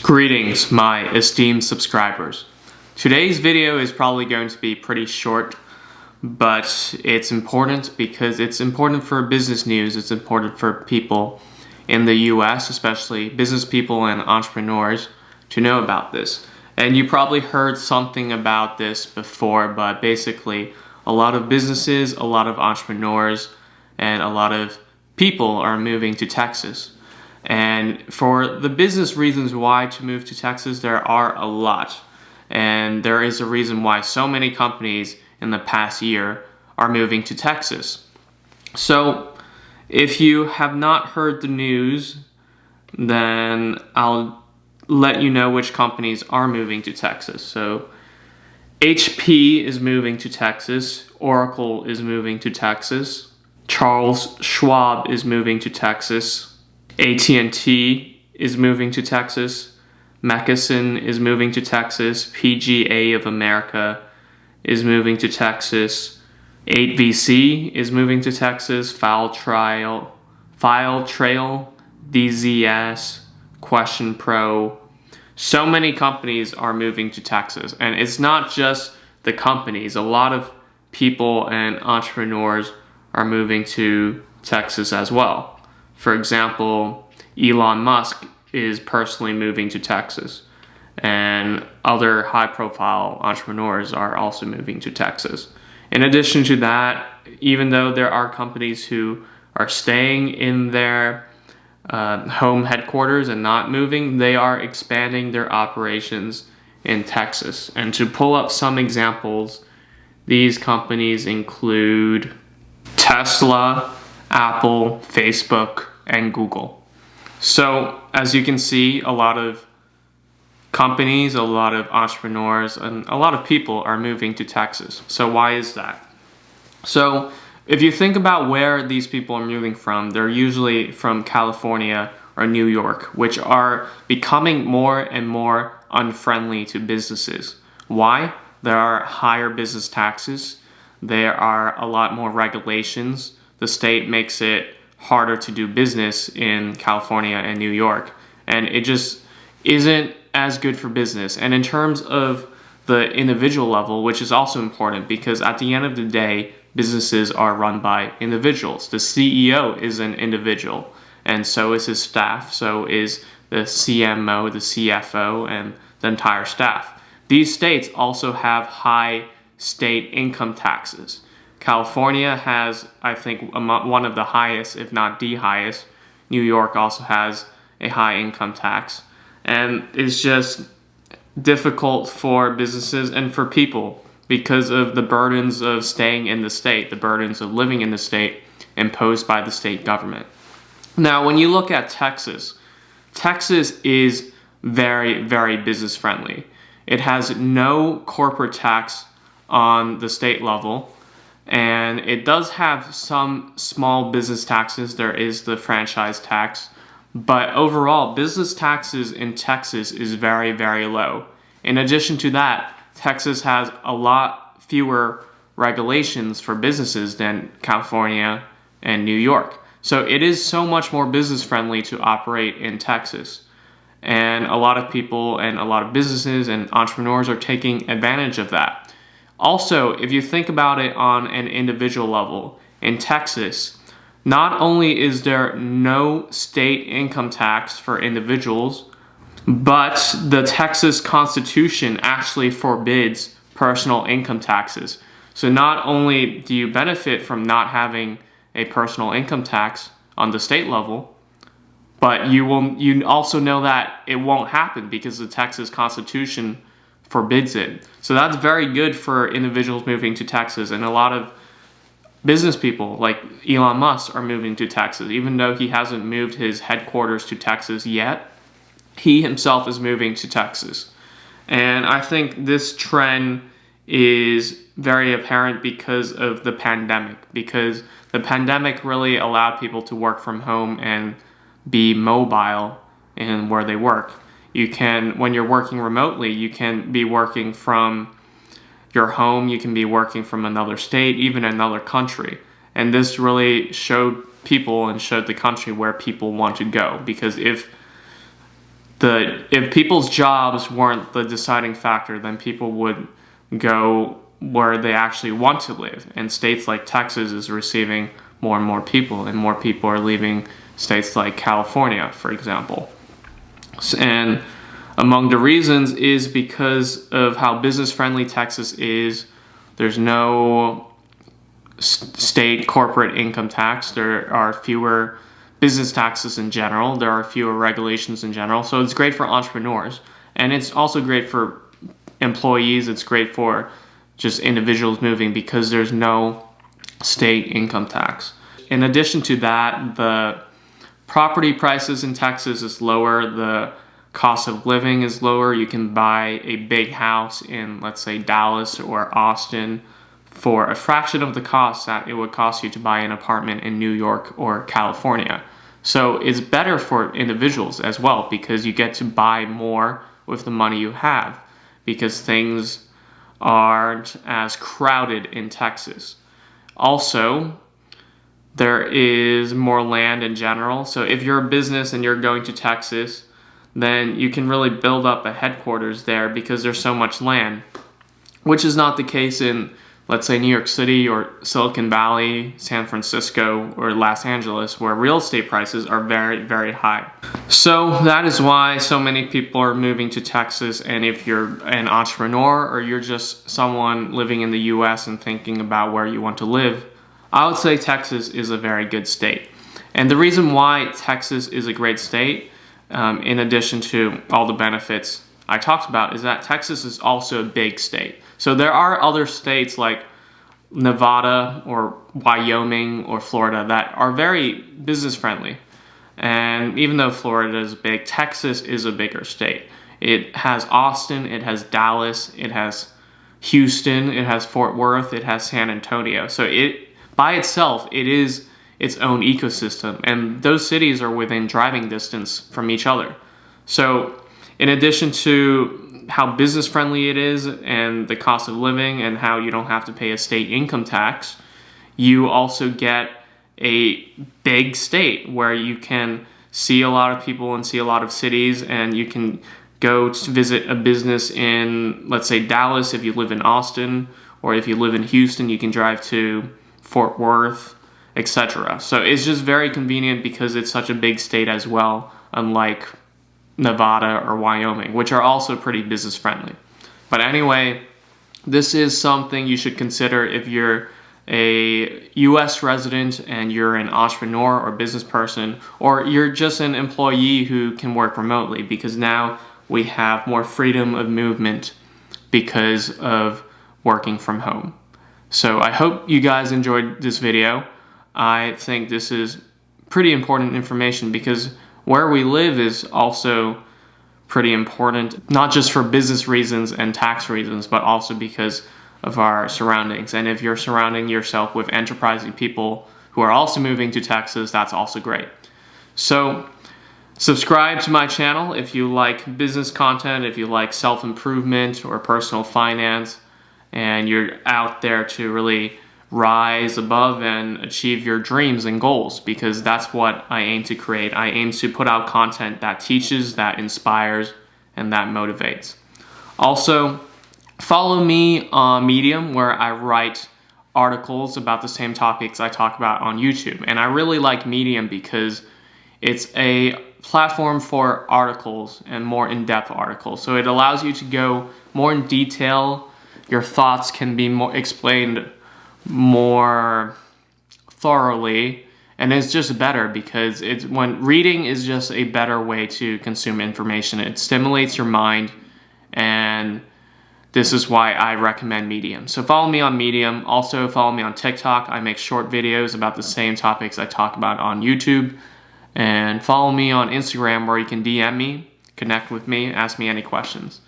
Greetings, my esteemed subscribers. Today's video is probably going to be pretty short, but it's important because it's important for business news. It's important for people in the US, especially business people and entrepreneurs, to know about this. And you probably heard something about this before, but basically a lot of businesses, a lot of entrepreneurs, and a lot of people are moving to Texas. And for the business reasons why to move to Texas, there are a lot. And there is a reason why so many companies in the past year are moving to Texas. So if you have not heard the news, then I'll let you know which companies are moving to Texas. So HP is moving to Texas, Oracle is moving to Texas, Charles Schwab is moving to Texas, AT&T is moving to Texas, Mckesson is moving to Texas, PGA of America is moving to Texas, 8VC is moving to Texas, File Trail, DZS, Question Pro. So many companies are moving to Texas, and it's not just the companies. A lot of people and entrepreneurs are moving to Texas as well. For example, Elon Musk is personally moving to Texas, and other high-profile entrepreneurs are also moving to Texas. In addition to that, even though there are companies who are staying in their home headquarters and not moving, they are expanding their operations in Texas. And to pull up some examples, these companies include Tesla, Apple, Facebook, and Google. So as you can see, a lot of companies, a lot of entrepreneurs, and a lot of people are moving to Texas. So why is that? So if you think about where these people are moving from, they're usually from California or New York, which are becoming more and more unfriendly to businesses. Why? There are higher business taxes. There are a lot more regulations. The state makes it harder to do business in California and New York, and it just isn't as good for business. And in terms of the individual level, which is also important, because at the end of the day, businesses are run by individuals. The CEO is an individual, and so is his staff, so is the CMO, the CFO, and the entire staff. These states also have high state income taxes. California has, I think, one of the highest, if not the highest. New York also has a high income tax. And it's just difficult for businesses and for people because of the burdens of staying in the state, the burdens of living in the state imposed by the state government. Now, when you look at Texas, Texas is very, very business friendly. It has no corporate tax on the state level. And it does have some small business taxes. There is the franchise tax. But overall, business taxes in Texas is very, very low. In addition to that, Texas has a lot fewer regulations for businesses than California and New York. So it is so much more business friendly to operate in Texas. And a lot of people and a lot of businesses and entrepreneurs are taking advantage of that. Also, if you think about it on an individual level, in Texas, not only is there no state income tax for individuals, but the Texas Constitution actually forbids personal income taxes. So not only do you benefit from not having a personal income tax on the state level, but you also know that it won't happen because the Texas Constitution forbids it. So that's very good for individuals moving to Texas, and a lot of business people like Elon Musk are moving to Texas. Even though he hasn't moved his headquarters to Texas yet, he himself is moving to Texas. And I think this trend is very apparent because of the pandemic, because the pandemic really allowed people to work from home and be mobile in where they work. You can, when you're working remotely, you can be working from your home, you can be working from another state, even another country. And this really showed people and showed the country where people want to go. Because if if people's jobs weren't the deciding factor, then people would go where they actually want to live. And states like Texas is receiving more and more people, and more people are leaving states like California, for example. And among the reasons is because of how business-friendly Texas is. There's no state corporate income tax. There are fewer business taxes in general. There are fewer regulations in general. So it's great for entrepreneurs. And it's also great for employees. It's great for just individuals moving because there's no state income tax. In addition to that, the property prices in Texas is lower. The cost of living is lower. You can buy a big house in, let's say, Dallas or Austin for a fraction of the cost that it would cost you to buy an apartment in New York or California. So it's better for individuals as well because you get to buy more with the money you have because things aren't as crowded in Texas. Also, there is more land in general. So if you're a business and you're going to Texas, then you can really build up a headquarters there because there's so much land, which is not the case in, let's say, New York City or Silicon Valley, San Francisco, or Los Angeles, where real estate prices are very, very high. So that is why so many people are moving to Texas. And if you're an entrepreneur or you're just someone living in the US and thinking about where you want to live, I would say Texas is a very good state. And the reason why Texas is a great state, in addition to all the benefits I talked about, is that Texas is also a big state. So there are other states like Nevada or Wyoming or Florida that are very business friendly. And even though Florida is big, Texas is a bigger state. It has Austin, it has Dallas, it has Houston, it has Fort Worth, it has San Antonio. So it by itself, it is its own ecosystem, and those cities are within driving distance from each other. So in addition to how business friendly it is and the cost of living and how you don't have to pay a state income tax, you also get a big state where you can see a lot of people and see a lot of cities, and you can go to visit a business in, let's say, Dallas if you live in Austin, or if you live in Houston, you can drive to Fort Worth, etc. So it's just very convenient because it's such a big state as well, unlike Nevada or Wyoming, which are also pretty business friendly. But anyway, this is something you should consider if you're a US resident and you're an entrepreneur or business person, or you're just an employee who can work remotely, because now we have more freedom of movement because of working from home. So I hope you guys enjoyed this video. I think this is pretty important information because where we live is also pretty important, not just for business reasons and tax reasons, but also because of our surroundings. And if you're surrounding yourself with enterprising people who are also moving to Texas, that's also great. So subscribe to my channel if you like business content, if you like self-improvement or personal finance, and you're out there to really rise above and achieve your dreams and goals, because that's what I aim to create. I aim to put out content that teaches, that inspires, and that motivates. Also, follow me on Medium, where I write articles about the same topics I talk about on YouTube. And I really like Medium because it's a platform for articles and more in-depth articles. So it allows you to go more in detail. Your thoughts can be more explained more thoroughly, and it's just better because when reading is just a better way to consume information. It stimulates your mind, and this is why I recommend Medium. So follow me on Medium. Also follow me on TikTok. I make short videos about the same topics I talk about on YouTube. And follow me on Instagram, where you can DM me, connect with me, ask me any questions.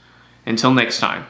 Until next time.